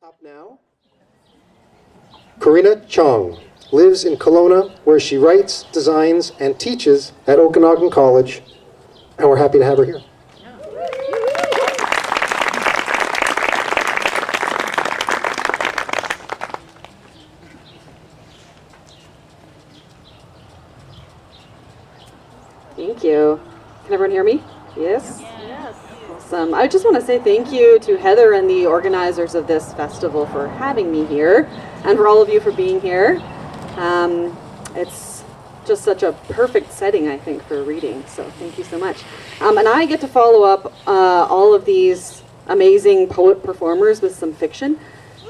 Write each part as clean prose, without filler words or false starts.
Up now, Corinna Chong lives in Kelowna, where she writes, designs, and teaches at Okanagan College, and we're happy to have her here. Thank you. Can everyone hear me? Yes? Yes. Awesome. I just want to say thank you to Heather and the organizers of this festival for having me here, and for all of you for being here. It's just such a perfect setting, I think, for reading, so thank you so much. And I get to follow up all of these amazing poet performers with some fiction,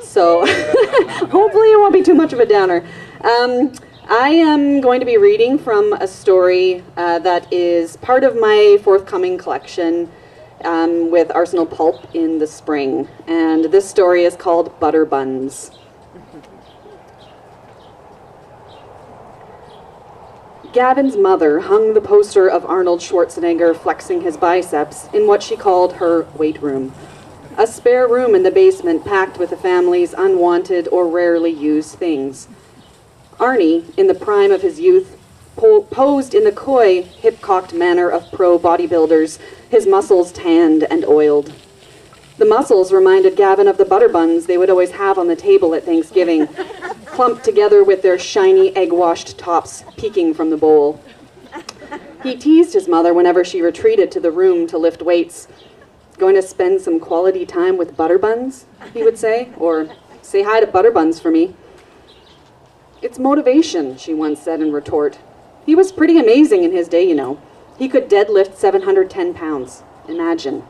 so hopefully it won't be too much of a downer. I am going to be reading from a story that is part of my forthcoming collection with Arsenal Pulp in the spring. And this story is called Butter Buns. Gavin's mother hung the poster of Arnold Schwarzenegger flexing his biceps in what she called her weight room. A spare room in the basement packed with the family's unwanted or rarely used things. Arnie, in the prime of his youth, posed in the coy, hip-cocked manner of pro bodybuilders, his muscles tanned and oiled. The muscles reminded Gavin of the butter buns they would always have on the table at Thanksgiving, clumped together with their shiny egg-washed tops peeking from the bowl. He teased his mother whenever she retreated to the room to lift weights. "Going to spend some quality time with butter buns?" he would say, or "Say hi to butter buns for me." "It's motivation," she once said in retort. "He was pretty amazing in his day, you know. He could deadlift 710 pounds. Imagine."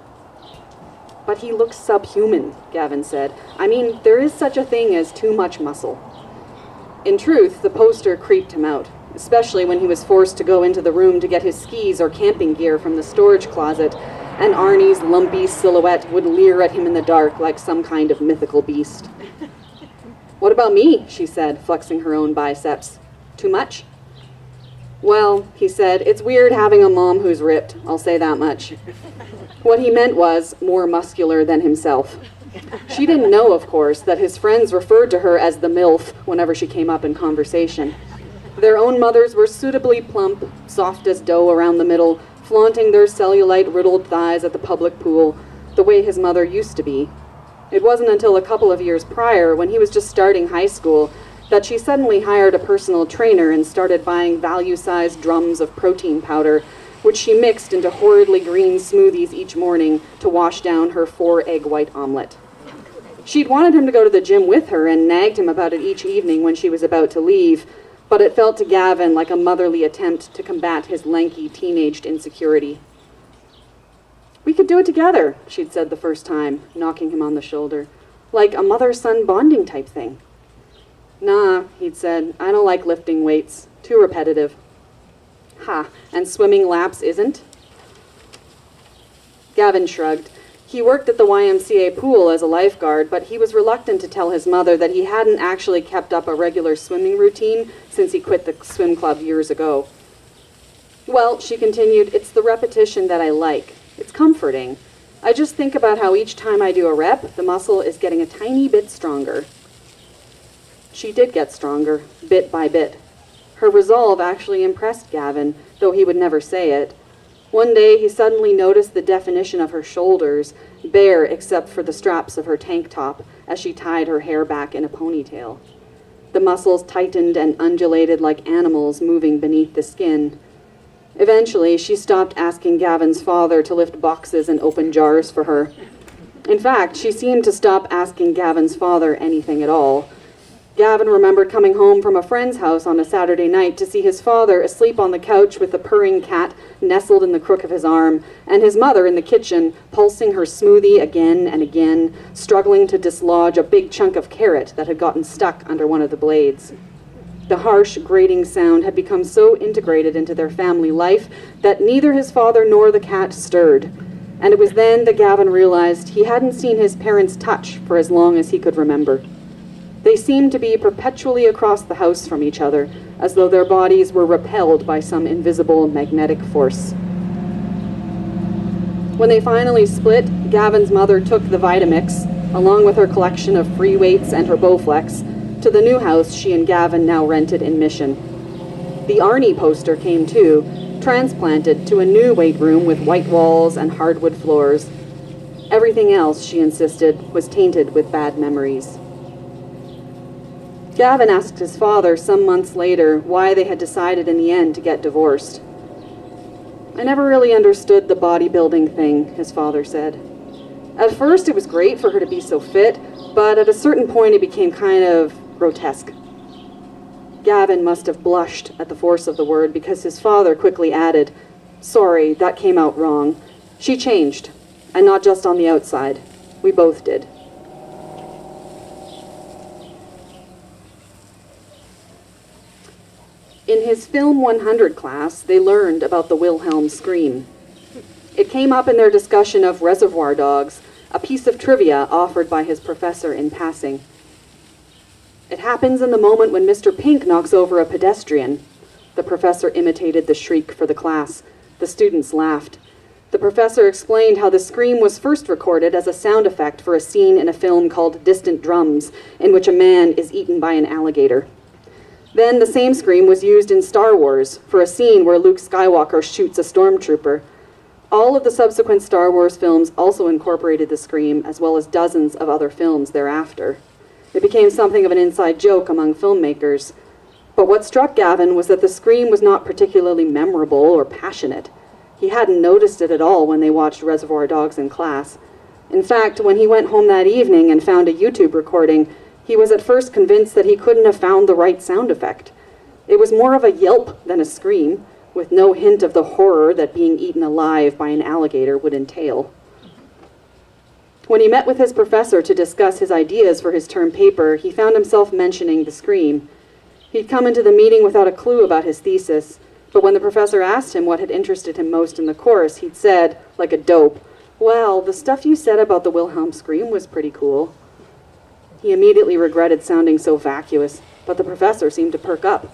"But he looks subhuman," Gavin said. "I mean, there is such a thing as too much muscle." In truth, the poster creeped him out, especially when he was forced to go into the room to get his skis or camping gear from the storage closet, and Arnie's lumpy silhouette would leer at him in the dark like some kind of mythical beast. "What about me?" she said, flexing her own biceps. "Too much?" "Well," he said, "it's weird having a mom who's ripped, I'll say that much." What he meant was more muscular than himself. She didn't know, of course, that his friends referred to her as the MILF whenever she came up in conversation. Their own mothers were suitably plump, soft as dough around the middle, flaunting their cellulite-riddled thighs at the public pool, the way his mother used to be. It wasn't until a couple of years prior, when he was just starting high school, that she suddenly hired a personal trainer and started buying value-sized drums of protein powder, which she mixed into horridly green smoothies each morning to wash down her 4-egg white omelet. She'd wanted him to go to the gym with her and nagged him about it each evening when she was about to leave, but it felt to Gavin like a motherly attempt to combat his lanky teenaged insecurity. "We could do it together," she'd said the first time, knocking him on the shoulder. "Like a mother-son bonding type thing." "Nah," he'd said, "I don't like lifting weights. Too repetitive." "Ha, and swimming laps isn't?" Gavin shrugged. He worked at the YMCA pool as a lifeguard, but he was reluctant to tell his mother that he hadn't actually kept up a regular swimming routine since he quit the swim club years ago. "Well," she continued, "it's the repetition that I like. It's comforting. I just think about how each time I do a rep, the muscle is getting a tiny bit stronger." She did get stronger, bit by bit. Her resolve actually impressed Gavin, though he would never say it. One day, he suddenly noticed the definition of her shoulders, bare except for the straps of her tank top, as she tied her hair back in a ponytail. The muscles tightened and undulated like animals moving beneath the skin. Eventually, she stopped asking Gavin's father to lift boxes and open jars for her. In fact, she seemed to stop asking Gavin's father anything at all. Gavin remembered coming home from a friend's house on a Saturday night to see his father asleep on the couch with a purring cat nestled in the crook of his arm, and his mother in the kitchen, pulsing her smoothie again and again, struggling to dislodge a big chunk of carrot that had gotten stuck under one of the blades. The harsh, grating sound had become so integrated into their family life that neither his father nor the cat stirred, and it was then that Gavin realized he hadn't seen his parents touch for as long as he could remember. They seemed to be perpetually across the house from each other, as though their bodies were repelled by some invisible magnetic force. When they finally split, Gavin's mother took the Vitamix, along with her collection of free weights and her Bowflex, to the new house she and Gavin now rented in Mission. The Arnie poster came too, transplanted to a new weight room with white walls and hardwood floors. Everything else, she insisted, was tainted with bad memories. Gavin asked his father some months later why they had decided in the end to get divorced. "I never really understood the bodybuilding thing," his father said. "At first it was great for her to be so fit, but at a certain point it became kind of grotesque." Gavin must have blushed at the force of the word because his father quickly added, "Sorry, that came out wrong. She changed, and not just on the outside. We both did." In his Film 100 class, they learned about the Wilhelm scream. It came up in their discussion of Reservoir Dogs, a piece of trivia offered by his professor in passing. "It happens in the moment when Mr. Pink knocks over a pedestrian." The professor imitated the shriek for the class. The students laughed. The professor explained how the scream was first recorded as a sound effect for a scene in a film called Distant Drums, in which a man is eaten by an alligator. Then the same scream was used in Star Wars for a scene where Luke Skywalker shoots a stormtrooper. All of the subsequent Star Wars films also incorporated the scream, as well as dozens of other films thereafter. It became something of an inside joke among filmmakers. But what struck Gavin was that the scream was not particularly memorable or passionate. He hadn't noticed it at all when they watched Reservoir Dogs in class. In fact, when he went home that evening and found a YouTube recording, he was at first convinced that he couldn't have found the right sound effect. It was more of a yelp than a scream, with no hint of the horror that being eaten alive by an alligator would entail. When he met with his professor to discuss his ideas for his term paper, he found himself mentioning the scream. He'd come into the meeting without a clue about his thesis, but when the professor asked him what had interested him most in the course, he'd said, like a dope, "Well, the stuff you said about the Wilhelm scream was pretty cool." He immediately regretted sounding so vacuous, but the professor seemed to perk up.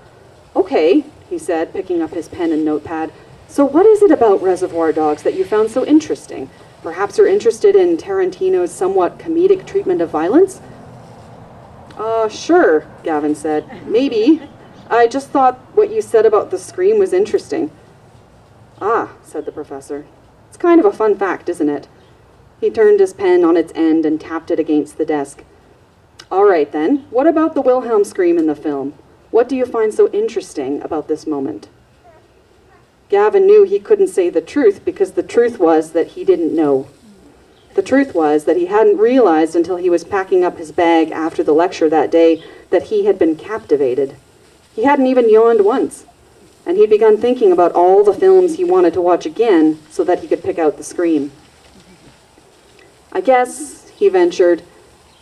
"Okay," he said, picking up his pen and notepad. "So what is it about Reservoir Dogs that you found so interesting? Perhaps you're interested in Tarantino's somewhat comedic treatment of violence?" Sure," Gavin said. "Maybe. I just thought what you said about the scream was interesting." "Ah," said the professor. "It's kind of a fun fact, isn't it?" He turned his pen on its end and tapped it against the desk. "All right, then. What about the Wilhelm scream in the film? What do you find so interesting about this moment?" Gavin knew he couldn't say the truth because the truth was that he didn't know. The truth was that he hadn't realized until he was packing up his bag after the lecture that day that he had been captivated. He hadn't even yawned once, and he'd begun thinking about all the films he wanted to watch again so that he could pick out the scream. "I guess," he ventured,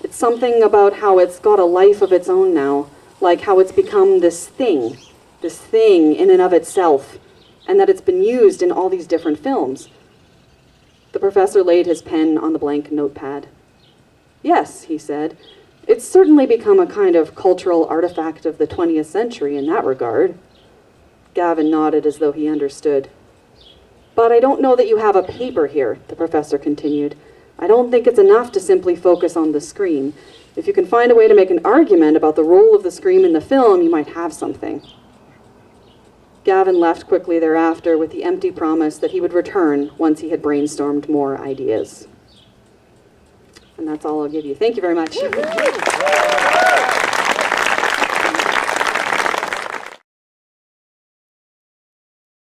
"it's something about how it's got a life of its own now, like how it's become this thing in and of itself, and that it's been used in all these different films." The professor laid his pen on the blank notepad. "Yes," he said, "it's certainly become a kind of cultural artifact of the 20th century in that regard." Gavin nodded as though he understood. "But I don't know that you have a paper here," the professor continued. "I don't think it's enough to simply focus on the scream. If you can find a way to make an argument about the role of the scream in the film, you might have something." Gavin left quickly thereafter with the empty promise that he would return once he had brainstormed more ideas. And that's all I'll give you. Thank you very much.